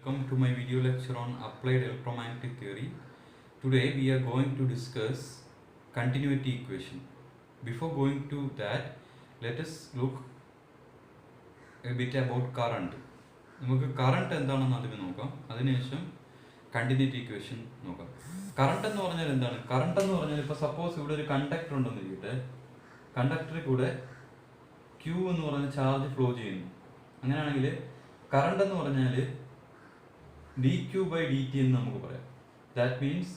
Welcome to my video lecture on applied electromagnetic theory. Today we are going to discuss continuity equation. Before going to that, let us look a bit about current. നമുക്ക് current എന്താണെന്ന് ആദ്യമേ നോക്കാം, അതിനുശേഷം continuity equation നോക്കാം. Current എന്ന് പറഞ്ഞാൽ എന്താണ്? Current എന്ന് പറഞ്ഞാൽ ഇപ്പോൾ സപ്പോസ് ഇവിടെ ഒരു കണ്ടക്ടർ ഉണ്ടെന്നിരിക്കട്ടെ, കണ്ടക്ടറിൽ കൂടെ ക്യൂ എന്ന് പറഞ്ഞ ചാർജ് ഫ്ലോ ചെയ്യുന്നു. അങ്ങനെയാണെങ്കിൽ കറണ്ട് എന്ന് പറഞ്ഞാൽ dq/dt എന്ന് നമുക്ക് പറയാം. That means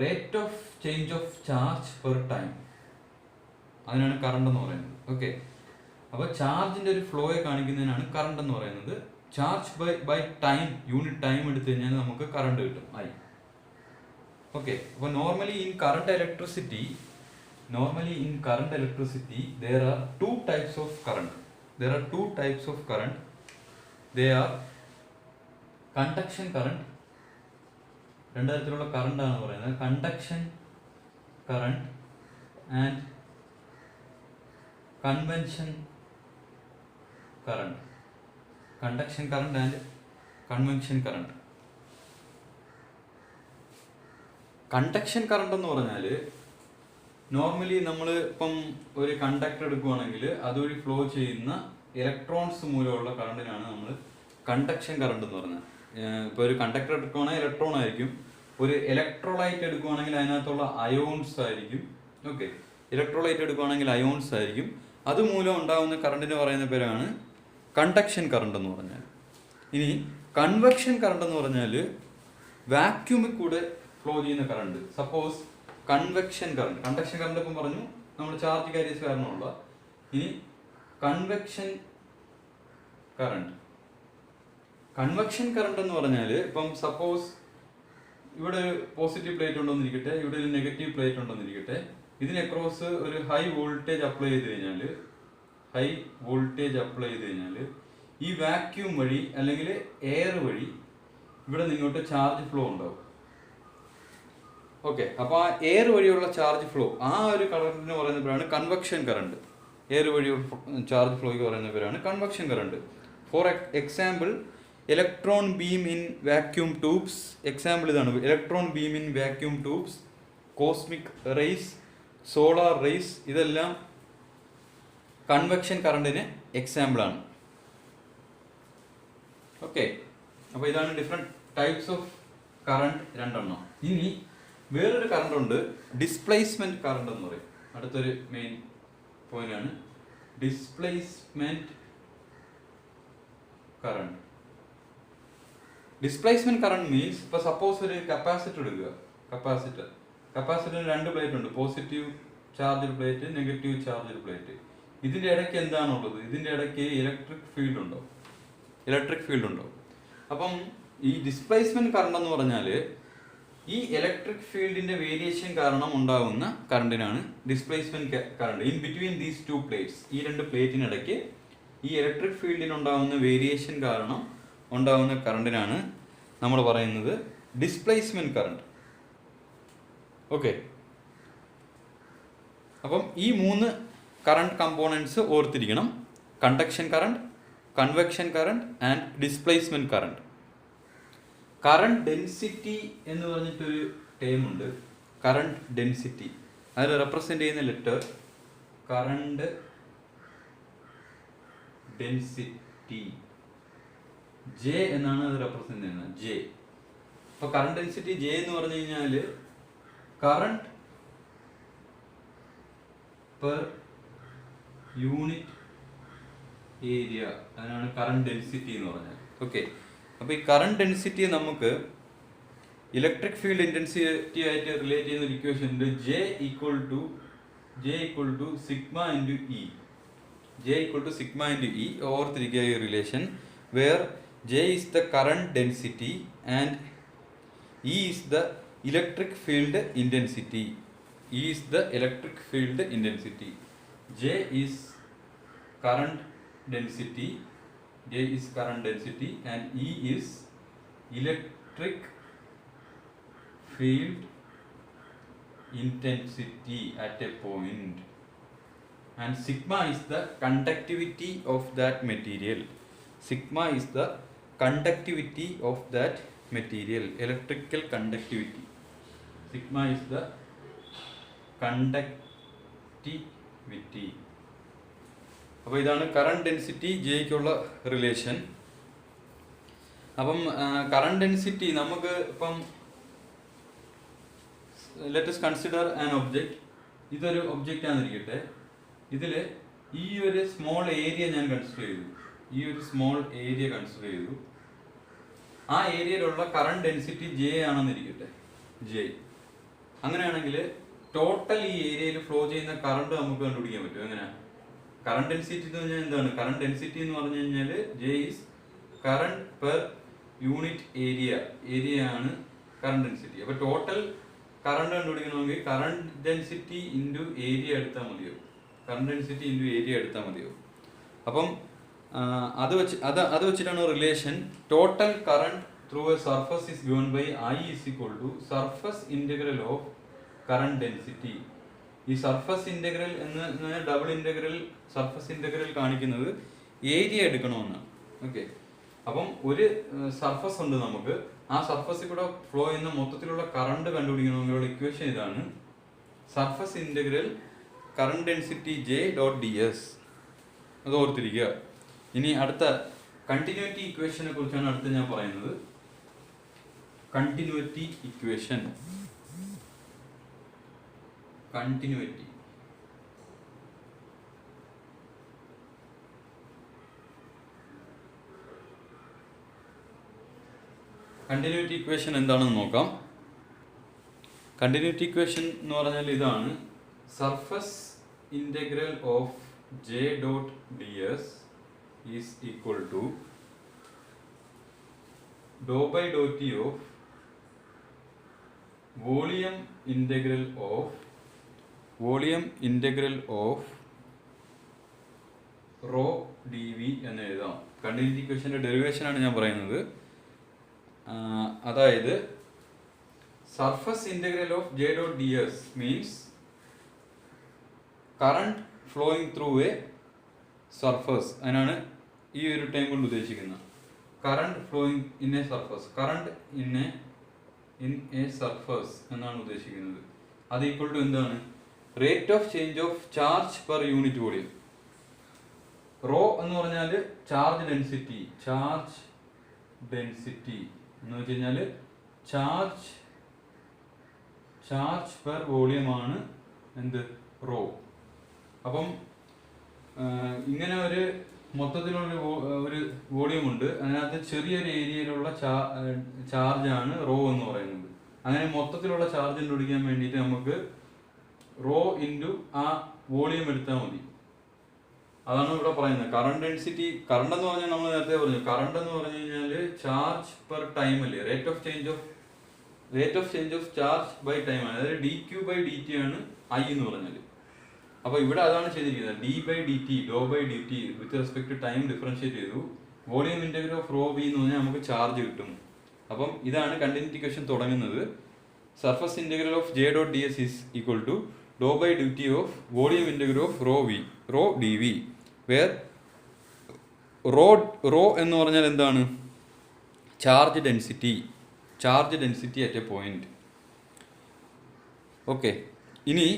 rate of change of charge per time. അതിനാണ് കറണ്ട് എന്ന് പറയുന്നത്. ഓക്കെ, അപ്പോൾ ചാർജിൻ്റെ ഒരു ഫ്ലോയെ കാണിക്കുന്നതിനാണ് കറണ്ട് എന്ന് പറയുന്നത്. Charge by time, unit time എടുത്തു കഴിഞ്ഞാൽ നമുക്ക് കറണ്ട് കിട്ടും, I. ഓക്കെ, അപ്പോൾ normally in current electricity there are two types of current. They are conduction current. രണ്ട് തരത്തിലുള്ള കറണ്ട് ആണ് പറയുന്നത്, conduction current and convention current. Conduction current and convention current. Conduction current എന്ന് പറഞ്ഞാൽ നോർമലി നമ്മൾ ഇപ്പം ഒരു കണ്ടക്ടർ എടുക്കുകയാണെങ്കിൽ അതുവഴി ഫ്ലോ ചെയ്യുന്ന ഇലക്ട്രോൺസ് മൂലമുള്ള കറണ്ടിനാണ് നമ്മൾ കണ്ടക്ഷൻ കറണ്ട് എന്ന് പറഞ്ഞത്. ഇപ്പോൾ ഒരു കണ്ടക്ടർ എടുക്കുകയാണെങ്കിൽ ഇലക്ട്രോൺ ആയിരിക്കും, ഒരു ഇലക്ട്രോലൈറ്റ് എടുക്കുകയാണെങ്കിൽ അതിനകത്തുള്ള അയോൺസ് ആയിരിക്കും. ഓക്കെ, ഇലക്ട്രോലൈറ്റ് എടുക്കുകയാണെങ്കിൽ അയോൺസ് ആയിരിക്കും. അതുമൂലം ഉണ്ടാകുന്ന കറണ്ടിന് പറയുന്ന പേരാണ് കണ്ടക്ഷൻ കറണ്ട് എന്ന് പറഞ്ഞാൽ. ഇനി കൺവെക്ഷൻ കറണ്ട് എന്ന് പറഞ്ഞാൽ വാക്യൂമിൽ കൂടെ ഫ്ലോ ചെയ്യുന്ന current. Suppose convection current, conduction current ഇപ്പം പറഞ്ഞു നമ്മൾ ചാർജ് കാരിയസ് കാരണമുള്ള. ഇനി കൺവെക്ഷൻ കറണ്ട് എന്ന് പറഞ്ഞാൽ ഇപ്പം സപ്പോസ് ഇവിടെ ഒരു പോസിറ്റീവ് പ്ലേറ്റ് ഉണ്ടെന്നിരിക്കട്ടെ, ഇവിടെ ഒരു നെഗറ്റീവ് പ്ലേറ്റ് ഉണ്ടെന്നിരിക്കട്ടെ. ഇതിന് അക്രോസ് ഒരു ഹൈ വോൾട്ടേജ് അപ്ലൈ ചെയ്ത് കഴിഞ്ഞാൽ ഈ വാക്യൂം വഴി അല്ലെങ്കിൽ എയർ വഴി ഇവിടെ നിങ്ങോട്ട് ചാർജ് ഫ്ലോ ഉണ്ടാവും. ഓക്കെ, അപ്പോൾ ആ എയർ വഴിയുള്ള ചാർജ് ഫ്ലോ, ആ ഒരു കറണ്ടിന് പറയുന്ന പേരാണ് കൺവെക്ഷൻ കറണ്ട്. എയർ വഴിയുള്ള ചാർജ് ഫ്ലോയ്ക്ക് പറയുന്ന പേരാണ് convection current. For example electron beam in vacuum tubes. Example ഇതാണ്, electron beam in vacuum tubes, cosmic rays, solar rays, ഇതെല്ലാം കൺവെക്ഷൻ കറണ്ടിന് എക്സാമ്പിളാണ്. ഓക്കെ, അപ്പോൾ ഇതാണ് ഡിഫറെൻറ്റ് ടൈപ്സ് ഓഫ് കറണ്ട്, രണ്ടെണ്ണം. ഇനി വേറൊരു കറണ്ട് ഉണ്ട്, ഡിസ്പ്ലേസ്മെന്റ് കറണ്ട് എന്ന് പറയും. അടുത്തൊരു മെയിൻ പോയിന്റ് ആണ് displacement current. Displacement current means ഇപ്പോൾ സപ്പോസ് ഒരു കപ്പാസിറ്റർ എടുക്കുക. കപ്പാസിറ്ററിന് രണ്ട് പ്ലേറ്റ് ഉണ്ട്, positive charge plate, negative charge plate. ഇതിൻ്റെ ഇടയ്ക്ക് എന്താണുള്ളത്? ഇതിൻ്റെ ഇടയ്ക്ക് ഇലക്ട്രിക് ഫീൽഡ് ഉണ്ടോ? അപ്പം ഈ ഡിസ്പ്ലേസ്മെന്റ് കറണ്ട് എന്ന് പറഞ്ഞാൽ ഈ ഇലക്ട്രിക് ഫീൽഡിന്റെ വേരിയേഷൻ കാരണം ഉണ്ടാകുന്ന കറണ്ടിനാണ് displacement current. In between these two plates, ഈ രണ്ട് പ്ലേറ്റിനിടയ്ക്ക് ഈ ഇലക്ട്രിക് ഫീൽഡിനുണ്ടാകുന്ന വേരിയേഷൻ കാരണം ഉണ്ടാകുന്ന കറണ്ടിനാണ് നമ്മൾ പറയുന്നത് ഡിസ്പ്ലേസ്മെന്റ് കറണ്ട്. ഓക്കെ, അപ്പം ഈ മൂന്ന് കറണ്ട് കമ്പോണൻസ് ഓർത്തിരിക്കണം: conduction current, convection current and displacement current. Current density എന്ന് പറഞ്ഞിട്ടൊരു ടേം ഉണ്ട്. കറണ്ട് ഡെൻസിറ്റി അതിൽ റെപ്രസെന്റ് ചെയ്യുന്ന ലെറ്റർ കറണ്ട് ഡെൻസിറ്റി ജെ എന്നാണ് അത് റെപ്രസെന്റ് ചെയ്യുന്നത്, ജെ. അപ്പോൾ കറണ്ട് ഡെൻസിറ്റി ജെ എന്ന് പറഞ്ഞു കഴിഞ്ഞാൽ കറണ്ട് പെർ യൂണിറ്റ് ഏരിയ, അതിനാണ് കറണ്ട് ഡെൻസിറ്റി എന്ന് പറഞ്ഞാൽ. ഓക്കെ, അപ്പോൾ ഈ കറണ്ട് ഡെൻസിറ്റിയെ നമുക്ക് ഇലക്ട്രിക് ഫീൽഡ് ഇൻറ്റൻസിറ്റി ആയിട്ട് റിലേറ്റ് ചെയ്യുന്ന ഒരു ഇക്വേഷൻ ഉണ്ട്, J equal to sigma into E. ഓർത്തിരിക്കുക ഈ relation, where J is the current density and E is the electric field intensity. J is current density and E is electric field intensity at a point, and sigma is the conductivity of that material. Sigma is the conductivity of that material, electrical conductivity. Sigma is the conductivity. അപ്പോൾ ഇതാണ് current density ജെയ്ക്കുള്ള relation. അപ്പം current density നമുക്ക് ഇപ്പം let us consider an object. ഇതൊരു object ആണെന്നിരിക്കട്ടെ. ഇതിൽ ഈ ഒരു സ്മോൾ ഏരിയ ഞാൻ കൺസിഡർ ചെയ്തു. ഈ ഒരു സ്മോൾ ഏരിയ കൺസിഡർ ചെയ്തു. ആ ഏരിയയിലുള്ള കറണ്ട് ഡെൻസിറ്റി ജെ ആണെന്നിരിക്കട്ടെ, ജെ. അങ്ങനെയാണെങ്കിൽ ടോട്ടൽ ഈ ഏരിയയിൽ ഫ്ലോ ചെയ്യുന്ന കറണ്ട് നമുക്ക് കണ്ടുപിടിക്കാൻ പറ്റും. എങ്ങനെ? കറണ്ട് ഡെൻസിറ്റി എന്ന് പറഞ്ഞാൽ എന്താണ്? കറണ്ട് ഡെൻസിറ്റി എന്ന് പറഞ്ഞു കഴിഞ്ഞാൽ J is current per unit area. Area ആണ് കറണ്ട് ഡെൻസിറ്റി. അപ്പോൾ ടോട്ടൽ കറണ്ട് കണ്ടുപിടിക്കണമെങ്കിൽ കറണ്ട് ഡെൻസിറ്റി ഇൻറ്റു ഏരിയ എടുത്താൽ മതിയോ? കറണ്ട് ഡെൻസിറ്റി ഇൻറ്റു ഏരിയ എടുത്താൽ മതിയോ? അപ്പം അത് വെച്ചിട്ടാണ് റിലേഷൻ. Total current through a surface is given by I is equal to surface integral of current density. ഈ സർഫസ് ഇൻ്റഗ്രൽ എന്ന് ഡബിൾ ഇൻ്റഗ്രൽ സർഫസ് ഇൻ്റഗ്രൽ കാണിക്കുന്നത് ഏരിയ എടുക്കണമെന്നാണ്. ഓക്കെ. അപ്പം ഒരു സർഫസ് ഉണ്ട് നമുക്ക്. ആ സർഫസിൽ കൂടെ ഫ്ലോ ചെയ്യുന്ന മൊത്തത്തിലുള്ള കറണ്ട് കണ്ടുപിടിക്കണമെങ്കിലുള്ള ഇക്വേഷൻ ഇതാണ്. Surface integral current density J dot D S. അത് ഓർത്തിരിക്കുക. ഇനി അടുത്ത കണ്ടിന്യൂറ്റി ഇക്വേഷനെ കുറിച്ചാണ് അടുത്ത് ഞാൻ പറയുന്നത്. Continuity equation. Continuity continuity equation എന്താണെന്ന് നോക്കാം. കണ്ടിന്യൂറ്റി ഇക്വേഷൻ എന്ന് പറഞ്ഞാൽ ഇതാണ്. Surface integral of J dot D S is equal to doe by Dr T of volume integral of rho D V എന്ന് എഴുതാം. കണ്ടിന്യൂറ്റി ഇക്വേഷൻ്റെ ഡെറിവേഷൻ ആണ് ഞാൻ പറയുന്നത്. അതായത് surface integral of J dot D S means current flowing through a surface. അതിനാണ് ഈ ഒരു ടൈം കൊണ്ട് ഉദ്ദേശിക്കുന്നത്. Current flowing in a surface. Current in a surface എന്നാണ് ഉദ്ദേശിക്കുന്നത്. അത് ഈക്വൽ ടു എന്താണ്? Rate of change of charge per unit volume. Rho എന്ന് പറഞ്ഞാൽ ചാർജ് ഡെൻസിറ്റി. ചാർജ് ഡെൻസിറ്റി എന്ന് വെച്ച് കഴിഞ്ഞാൽ ചാർജ് പെർ വോളിയം ആണ് എന്ത്? റോ. അപ്പം ഇങ്ങനെ ഒരു മൊത്തത്തിലുള്ള ഒരു വോളിയം ഉണ്ട്. അതിനകത്ത് ചെറിയൊരു ഏരിയയിലുള്ള ചാർജാണ് റോ എന്ന് പറയുന്നത്. അങ്ങനെ മൊത്തത്തിലുള്ള ചാർജ് കണ്ടുപിടിക്കാൻ വേണ്ടിയിട്ട് നമുക്ക് റോ ഇൻറ്റു ആ വോളിയം എടുത്താൽ മതി. അതാണ് ഇവിടെ പറയുന്നത്. കറണ്ട് ഡെൻസിറ്റി, കറണ്ട് എന്ന് പറഞ്ഞാൽ നമ്മൾ നേരത്തെ പറഞ്ഞു, കറണ്ട് എന്ന് പറഞ്ഞു കഴിഞ്ഞാൽ ചാർജ് പെർ ടൈം അല്ലേ. Rate of change of charge by time ആണ്. അതായത് D Q by D T ആണ് ഐ എന്ന് പറഞ്ഞാൽ. അപ്പോൾ ഇവിടെ അതാണ് ചെയ്തിരിക്കുന്നത്. D by D T, do by D T with respect to time differentiate ചെയ്തു. Volume integral of rho V എന്ന് പറഞ്ഞാൽ നമുക്ക് ചാർജ് കിട്ടും. അപ്പം ഇതാണ് കണ്ടിന്യൂറ്റി ഇക്വേഷൻ തുടങ്ങുന്നത്. Surface integral of J dot D S is equal to doe by D T of volume integral of rho D V, where rho എന്ന് പറഞ്ഞാൽ എന്താണ്? Charge density at a point. Okay. ഇനി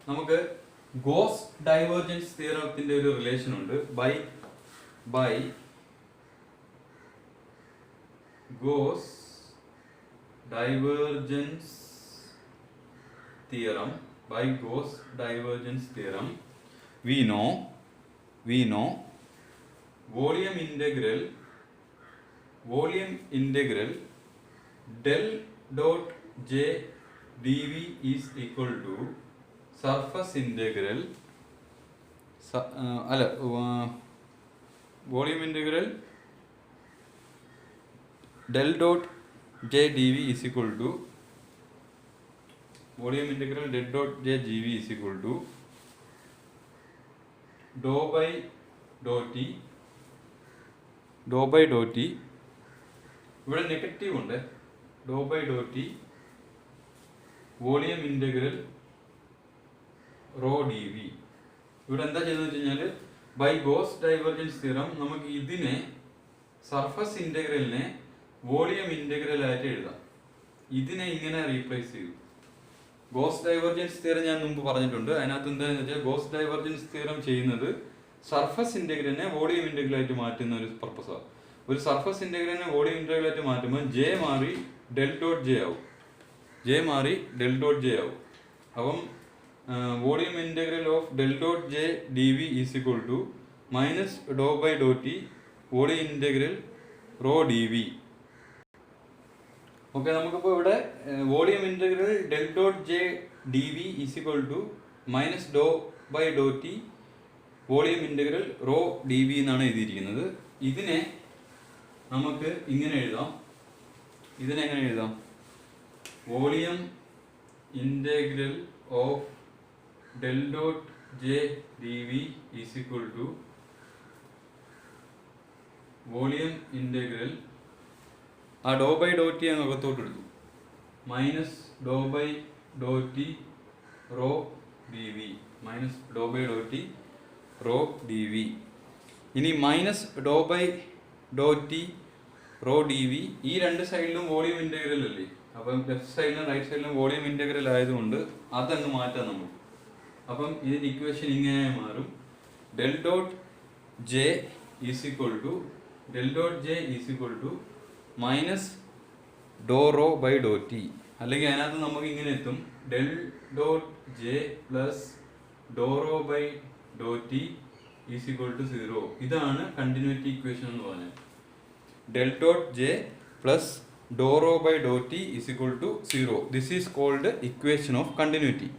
നമുക്ക് Gauss divergence തിയറത്തിന്റെ ഒരു relation ഉണ്ട്. By Gauss divergence theorem we know volume integral del dot j dv is equal to surface integral volume integral del dot j dv is equal to volume integral del dot j dv is equal to do by Dr T ഇവിടെ negative ഉണ്ട്. Do by Dr T volume integral rho D V. ഇവിടെ എന്താ ചെയ്തെന്ന് വെച്ച് കഴിഞ്ഞാൽ by Gauss divergence theorem നമുക്ക് ഇതിനെ surface ഇന്റഗ്രലിനെ വോളിയം ഇന്റഗ്രൽ ആയിട്ട് എഴുതാം. ഇതിനെ ഇങ്ങനെ റീപ്ലേസ് ചെയ്തു. ഗോസ് ഡൈവർജൻസ് തിയറം ഞാൻ മുമ്പ് പറഞ്ഞിട്ടുണ്ട്. അതിനകത്ത് എന്താണെന്ന് വെച്ചാൽ ഗോസ് ഡൈവർജൻസ് തിയറം ചെയ്യുന്നത് സർഫസ് ഇന്റഗ്രലിനെ വോളിയം ഇന്റഗ്രൽ ആയിട്ട് മാറ്റുന്ന ഒരു പർപ്പസാണ്. ഒരു സർഫസ് ഇന്റഗ്രലിനെ വോളിയം ഇന്റഗ്രൽ ആയിട്ട് മാറ്റുമ്പോൾ ജെ മാറി ഡെൽ ഡോട്ട് ജെ ആവും. അപ്പം volume integral of del dot J D V is equal to minus Dr by Dr T volume integral rho D V. Okay, നമുക്കിപ്പോൾ ഇവിടെ volume integral del dot J D V is equal to minus Dr by Dr T volume integral rho D V എന്നാണ് എഴുതിയിരിക്കുന്നത്. ഇതിനെ നമുക്ക് ഇങ്ങനെ എഴുതാം. ഇതിനെങ്ങനെ എഴുതാം? Volume integral of del dot J D V is equal to volume integral, ആ ഡോ by Dr T അങ്ങ് അകത്തോട്ട് എടുത്തു, minus Dr by Dr T rho D V, minus Dr by Dr T rho D V. ഇനി minus Dr by Dr T rho D V, ഈ രണ്ട് സൈഡിലും volume integral അല്ലേ, അപ്പം ലെഫ്റ്റ് സൈഡിലും റൈറ്റ് സൈഡിലും വോളിയം ഇന്റഗ്രൽ ആയതുകൊണ്ട് അതങ്ങ് മാറ്റാം നമുക്ക്. അപ്പം ഇതിന്റെ ഇക്വേഷൻ ഇങ്ങനെ മാറും. Del dot J is equal to minus dou rho by Dr T, അല്ലെങ്കിൽ അതിനകത്ത് നമുക്ക് ഇങ്ങനെ എത്തും del dot J plus dou rho by Dr T is equal to 0. ഇതാണ് കണ്ടിന്യൂറ്റി ഇക്വേഷൻ എന്ന് പറഞ്ഞാൽ. Del dot J plus dou rho by Dr T is equal to 0. This is called equation of continuity.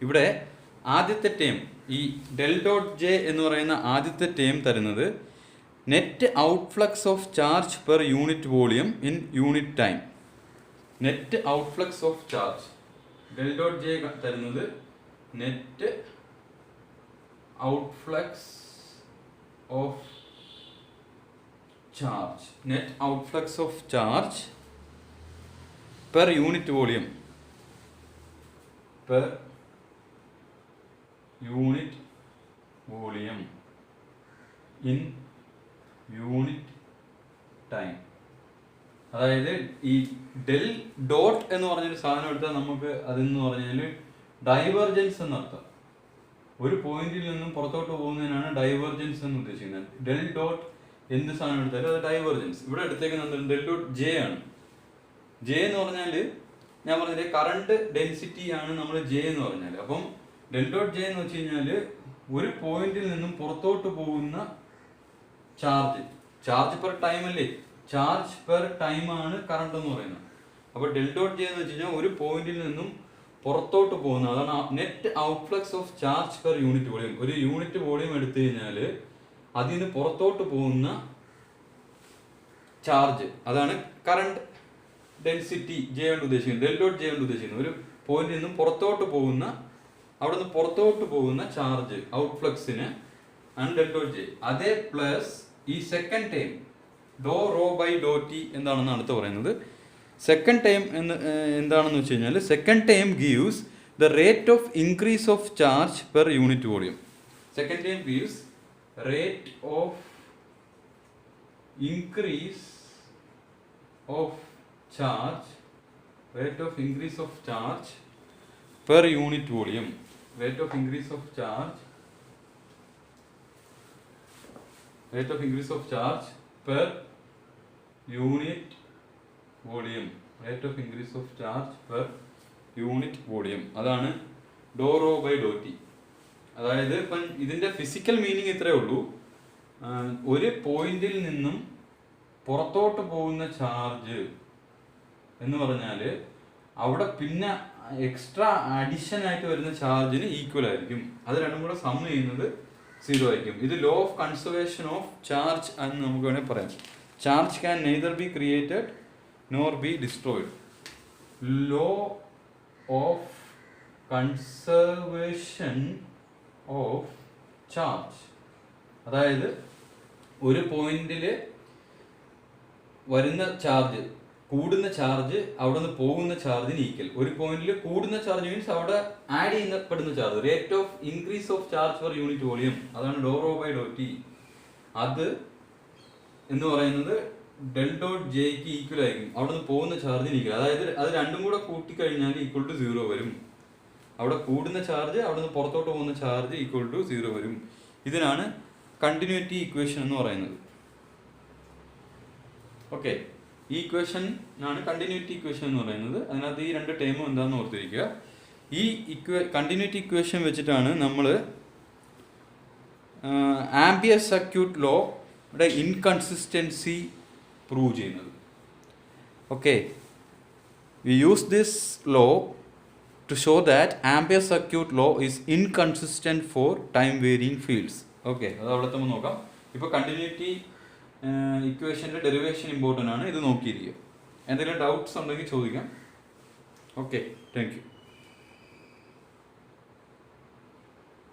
ഇവിടെ ആദ്യത്തെ term, ഈ del dot J എന്ന് പറയുന്ന ആദ്യത്തെ term തരുന്നത് net outflux of charge per unit volume in unit time. Net outflux of charge del dot J തരുന്നത് net outflux of charge per unit volume in unit time. അതായത് ഈ del dot എന്ന് പറഞ്ഞൊരു സാധനം എടുത്താൽ നമുക്ക് അതെന്ന് പറഞ്ഞാൽ ഡൈവർജൻസ് എന്നർത്ഥം. ഒരു പോയിന്റിൽ നിന്നും പുറത്തോട്ട് പോകുന്നതിനാണ് ഡൈവർജൻസ് എന്ന് ഉദ്ദേശിക്കുന്നത്. ഡെൽ ഡോട്ട് എന്ത് സാധനം എടുത്താലും അത് ഡൈവർജൻസ്. ഇവിടെ എടുത്തേക്കുന്നത് ഡെൽ ഡോട്ട് ജെ ആണ്. ജെ എന്ന് പറഞ്ഞാൽ ഞാൻ പറഞ്ഞത് കറണ്ട് ഡെൻസിറ്റി ആണ് നമ്മൾ ജെ എന്ന് പറഞ്ഞാൽ. അപ്പം ഡെൽ ഡോട്ട് ജെ എന്ന് വെച്ച് കഴിഞ്ഞാൽ ഒരു പോയിന്റിൽ നിന്നും പുറത്തോട്ട് പോകുന്ന ചാർജ് പെർ ടൈം അല്ലേ, ചാർജ് പെർ ടൈം ആണ് കറണ്ട് എന്ന് പറയുന്നത്. അപ്പോൾ ഡെൽ ഡോട്ട് ജെ എന്ന് വെച്ച് കഴിഞ്ഞാൽ ഒരു പോയിന്റിൽ നിന്നും പുറത്തോട്ട് പോകുന്ന, അതാണ് net outflux of charge per unit volume. ഒരു യൂണിറ്റ് വോളിയം എടുത്തു കഴിഞ്ഞാൽ അതിൽ നിന്ന് പുറത്തോട്ട് പോകുന്ന ചാർജ്, അതാണ് കറണ്ട് ഡെൻസിറ്റി ജെ കൊണ്ട് ഉദ്ദേശിക്കുന്നത്, ഡെൽ ഡോട്ട് ജെ കൊണ്ട് ഉദ്ദേശിക്കുന്നത്. ഒരു പോയിന്റിൽ നിന്നും പുറത്തോട്ട് പോകുന്ന, അവിടെ നിന്ന് പുറത്തോട്ട് പോകുന്ന ചാർജ് ഔട്ട്ഫ്ലക്സിന് ആണ് ഡെൽ ഡോട്ട് ജെ. അതേ പ്ലസ് ഈ second term dou rho by Dr T എന്താണെന്ന് അടുത്ത് പറയുന്നത്. സെക്കൻഡ് ടൈം എന്താണെന്ന് വെച്ച് കഴിഞ്ഞാൽ second term gives the rate of increase of charge per unit volume. Second term gives rate of increase of charge per unit volume. Rate of increase of charge per unit volume. Rate of increase of charge per unit volume. അതാണ് ഡോ rho by Dr T. അതായത് ഇപ്പം ഇതിൻ്റെ physical meaning ഇത്രയേ ഉള്ളൂ. ഒരു പോയിന്റിൽ നിന്നും പുറത്തോട്ട് പോകുന്ന ചാർജ് എന്ന് പറഞ്ഞാൽ അവിടെ പിന്നെ എക്സ്ട്രാ അഡിഷൻ ആയിട്ട് വരുന്ന ചാർജിന് ഈക്വൽ ആയിരിക്കും. അത് രണ്ടും കൂടെ സം ചെയ്യുന്നത് 0 ആയിരിക്കും. ഇത് law of conservation of charge എന്ന് നമുക്ക് വേണമെങ്കിൽ പറയാം. Charge can neither be created nor B destroyed. Law of conservation of charge, അതായത് ഒരു പോയിന്റിൽ വരുന്ന ചാർജ്, കൂടുന്ന ചാർജ് അവിടെ നിന്ന് പോകുന്ന ചാർജിന് ഈക്വൽ. ഒരു പോയിന്റിൽ കൂടുന്ന ചാർജ് മീൻസ് അവിടെ ആഡ് ചെയ്യപ്പെടുന്ന charge. Rate of increase of charge per unit volume, അതാണ് ഡോ റോ ബൈ ഡോ ടി. അത് എന്ന് പറയുന്നത് ഡെൽ ഡോട്ട് ജെക്ക് ഈക്വൽ ആയിരിക്കും അവിടെ നിന്ന് പോകുന്ന ചാർജിന് ഈക്വൽ. അതായത് അത് രണ്ടും കൂടെ കൂട്ടിക്കഴിഞ്ഞാൽ ഈക്വൽ ടു 0 വരും. അവിടെ കൂടുന്ന ചാർജ് അവിടെ നിന്ന് പുറത്തോട്ട് പോകുന്ന ചാർജ് ഈക്വൽ ടു 0 വരും. ഇതിനാണ് കണ്ടിന്യൂറ്റി ഇക്വേഷൻ എന്ന് പറയുന്നത്. ഓക്കെ, ഈ ഇക്വേഷനാണ് കണ്ടിന്യൂറ്റി ഇക്വേഷൻ എന്ന് പറയുന്നത്. അതിനകത്ത് ഈ രണ്ട് ടേമും എന്താണെന്ന് ഓർത്തിരിക്കുക. ഈ കണ്ടിന്യൂറ്റി ഇക്വേഷൻ വെച്ചിട്ടാണ് നമ്മൾ ആംപിയർ സർക്യൂട്ട് ലോയുടെ ഇൻകൺസിസ്റ്റൻസി പ്രൂവ് ചെയ്യുന്നത്. Okay, we use this law to show that Ampere circuit law is inconsistent for time varying fields. Okay, അത് അവിടെ തന്നെ നോക്കാം. ഇപ്പോൾ കണ്ടിന്യൂറ്റി ഇക്വേഷൻ്റെ ഡെറിവേഷൻ ഇമ്പോർട്ടൻ്റ് ആണ്, ഇത് നോക്കിയിരിക്കുക. എന്തെങ്കിലും ഡൗട്ട്സ് ഉണ്ടെങ്കിൽ ചോദിക്കാം. Okay, thank you.